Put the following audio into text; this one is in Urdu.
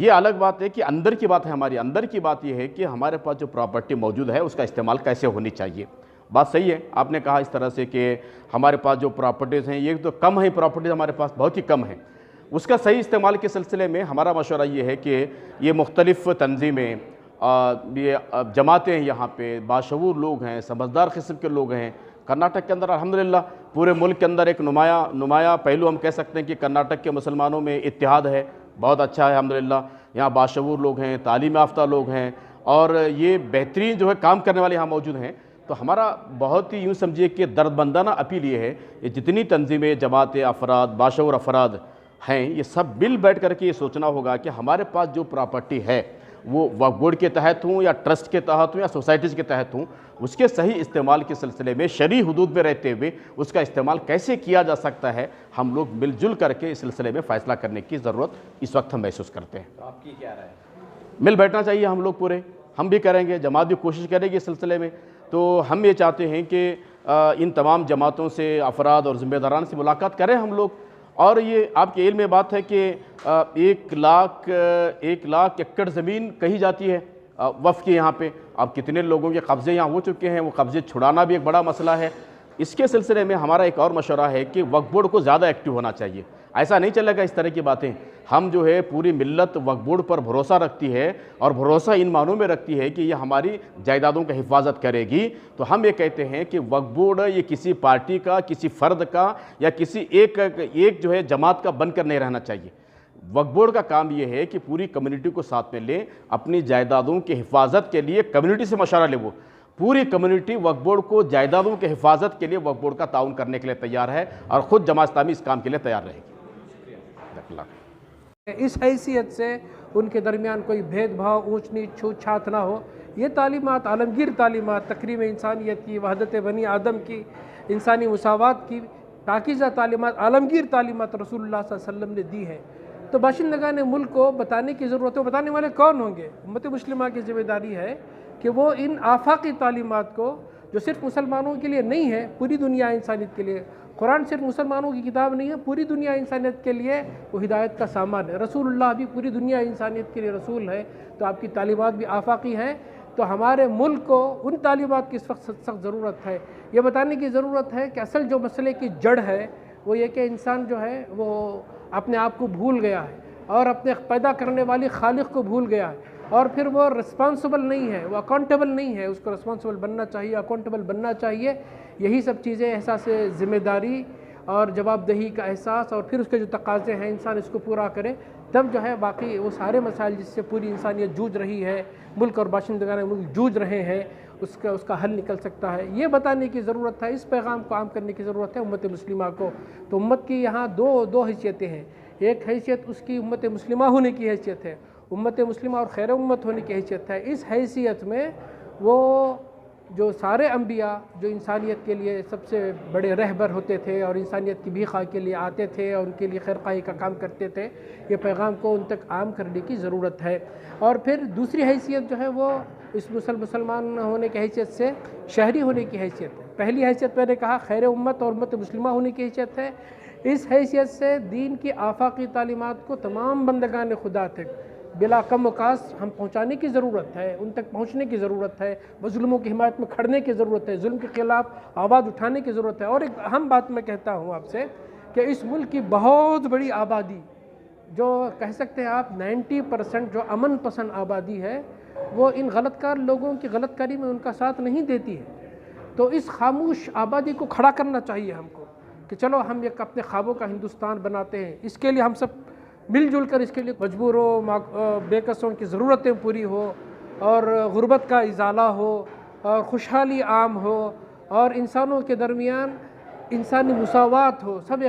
یہ الگ بات ہے کہ اندر کی بات ہے، ہماری اندر کی بات یہ ہے کہ ہمارے پاس جو پراپرٹی موجود ہے اس کا استعمال کیسے ہونی چاہیے. بات صحیح ہے، آپ نے کہا اس طرح سے کہ ہمارے پاس جو پراپرٹیز ہیں یہ تو کم ہیں، پراپرٹیز ہمارے پاس بہت ہی کم ہیں. اس کا صحیح استعمال کے سلسلے میں ہمارا مشورہ یہ ہے کہ یہ مختلف تنظیمیں، یہ جماعتیں ہیں، یہاں پہ باشعور لوگ ہیں، سمجھدار قسم کے لوگ ہیں. کرناٹک کے اندر الحمدللہ پورے ملک کے اندر ایک نمایاں پہلو ہم کہہ سکتے ہیں کہ کرناٹک کے مسلمانوں میں اتحاد ہے، بہت اچھا ہے الحمدللہ. یہاں باشعور لوگ ہیں، تعلیم یافتہ لوگ ہیں، اور یہ بہترین جو ہے کام کرنے والے یہاں موجود ہیں. تو ہمارا بہت ہی یوں سمجھیے کہ درد بندانہ اپیل یہ ہے کہ جتنی تنظیمیں، جماعتیں، افراد، باشعور افراد ہیں، یہ سب مل بیٹھ کر کے یہ سوچنا ہوگا کہ ہمارے پاس جو پراپرٹی ہے وہ وقف بورڈ کے تحت ہوں یا ٹرسٹ کے تحت ہوں یا سوسائٹیز کے تحت ہوں، اس کے صحیح استعمال کے سلسلے میں شرعی حدود میں رہتے ہوئے اس کا استعمال کیسے کیا جا سکتا ہے، ہم لوگ مل جل کر کے اس سلسلے میں فیصلہ کرنے کی ضرورت اس وقت ہم محسوس کرتے ہیں. تو آپ کی کیا رائے؟ مل بیٹھنا چاہیے ہم لوگ پورے، ہم بھی کریں گے، جماعت بھی کوشش کرے گی اس سلسلے میں. تو ہم یہ چاہتے ہیں کہ ان تمام جماعتوں سے، افراد اور ذمہ داران سے ملاقات کریں ہم لوگ. اور یہ آپ کے علم میں بات ہے کہ 1,00,000 ایکڑ زمین کہی جاتی ہے وقف کی یہاں پہ. اب کتنے لوگوں کے قبضے یہاں ہو چکے ہیں، وہ قبضے چھڑانا بھی ایک بڑا مسئلہ ہے. اس کے سلسلے میں ہمارا ایک اور مشورہ ہے کہ وقف بورڈ کو زیادہ ایکٹیو ہونا چاہیے. ایسا نہیں چلے گا اس طرح کی باتیں. ہم جو ہے پوری ملت وقف بورڈ پر بھروسہ رکھتی ہے، اور بھروسہ ان معنوں میں رکھتی ہے کہ یہ ہماری جائیدادوں کا حفاظت کرے گی. تو ہم یہ کہتے ہیں کہ وقف بورڈ یہ کسی پارٹی کا، کسی فرد کا یا کسی ایک جو ہے جماعت کا بن کر نہیں رہنا چاہیے. وقف بورڈ کا کام یہ ہے کہ پوری کمیونٹی کو ساتھ میں لے، اپنی جائیدادوں کی حفاظت کے لیے کمیونٹی سے مشورہ لے. وہ پوری کمیونٹی وقف بورڈ کو جائیدادوں کے حفاظت کے لیے وقف بورڈ کا تعاون کرنے کے لیے تیار ہے، اور خود جماعت اسلامی اس کام کے لیے تیار رہے گی. اس حیثیت سے ان کے درمیان کوئی بھید بھاؤ، اونچ نیچ، چھوت چھات نہ ہو. یہ تعلیمات، عالمگیر تعلیمات، تقریم انسانیت کی، وحدت بنی آدم کی، انسانی مساوات کی پاکیزہ تعلیمات، عالمگیر تعلیمات رسول اللہ صلی اللہ علیہ وسلم نے دی ہے. تو باشندگان ملک کو بتانے کی ضرورت ہے. بتانے والے کون ہوں گے؟ امت مسلمہ کی ذمہ داری ہے کہ وہ ان آفاقی تعلیمات کو، جو صرف مسلمانوں کے لیے نہیں ہے، پوری دنیا انسانیت کے لیے. قرآن صرف مسلمانوں کی کتاب نہیں ہے، پوری دنیا انسانیت کے لیے وہ ہدایت کا سامان ہے. رسول اللہ بھی پوری دنیا انسانیت کے لیے رسول ہے. تو آپ کی تعلیمات بھی آفاقی ہیں. تو ہمارے ملک کو ان تعلیمات کی اس وقت سخت ضرورت ہے. یہ بتانے کی ضرورت ہے کہ اصل جو مسئلے کی جڑ ہے وہ یہ کہ انسان جو ہے وہ اپنے آپ کو بھول گیا ہے، اور اپنے پیدا کرنے والی خالق کو بھول گیا ہے، اور پھر وہ رسپانسبل نہیں ہے، وہ اکاؤنٹیبل نہیں ہے. اس کو رسپانسبل بننا چاہیے، اکاؤنٹیبل بننا چاہیے. یہی سب چیزیں، احساس ذمہ داری اور جواب دہی کا احساس، اور پھر اس کے جو تقاضے ہیں انسان اس کو پورا کرے، تب جو ہے باقی وہ سارے مسائل جس سے پوری انسانیت جوجھ رہی ہے، ملک اور باشندگان ملک جوجھ رہے ہیں، اس کا حل نکل سکتا ہے. یہ بتانے کی ضرورت ہے، اس پیغام کو عام کرنے کی ضرورت ہے امت مسلمہ کو. تو امت کی یہاں دو حیثیتیں ہیں. ایک حیثیت اس کی امت مسلمہ ہونے کی حیثیت ہے، امت مسلمہ اور خیر امت ہونے کی حیثیت ہے. اس حیثیت میں وہ جو سارے انبیاء جو انسانیت کے لیے سب سے بڑے رہبر ہوتے تھے اور انسانیت کی بھیخ کے لیے آتے تھے اور ان کے لیے خیرخواہی کا کام کرتے تھے، یہ پیغام کو ان تک عام کرنے کی ضرورت ہے. اور پھر دوسری حیثیت جو ہے وہ اس مسلمان ہونے کی حیثیت سے شہری ہونے کی حیثیت ہے. پہلی حیثیت میں نے کہا خیر امت اور امت مسلمہ ہونے کی حیثیت ہے. اس حیثیت سے دین کی آفاقی تعلیمات کو تمام بندگان خدا تک بلا کم و کاس ہم پہنچانے کی ضرورت ہے، ان تک پہنچنے کی ضرورت ہے، مظلوموں کی حمایت میں کھڑنے کی ضرورت ہے، ظلم کے خلاف آواز اٹھانے کی ضرورت ہے. اور ایک اہم بات میں کہتا ہوں آپ سے کہ اس ملک کی بہت بڑی آبادی، جو کہہ سکتے ہیں آپ 90% جو امن پسند آبادی ہے، وہ ان غلط کار لوگوں کی غلط کاری میں ان کا ساتھ نہیں دیتی ہے. تو اس خاموش آبادی کو کھڑا کرنا چاہیے ہم کو کہ چلو ہم ایک اپنے خوابوں کا ہندوستان بناتے ہیں. اس کے لیے ہم سب مل جل کر اس کے لیے مجبور ہو، بے کسوں کی ضرورتیں پوری ہو، اور غربت کا ازالہ ہو، اور خوشحالی عام ہو، اور انسانوں کے درمیان انسانی مساوات ہو، سب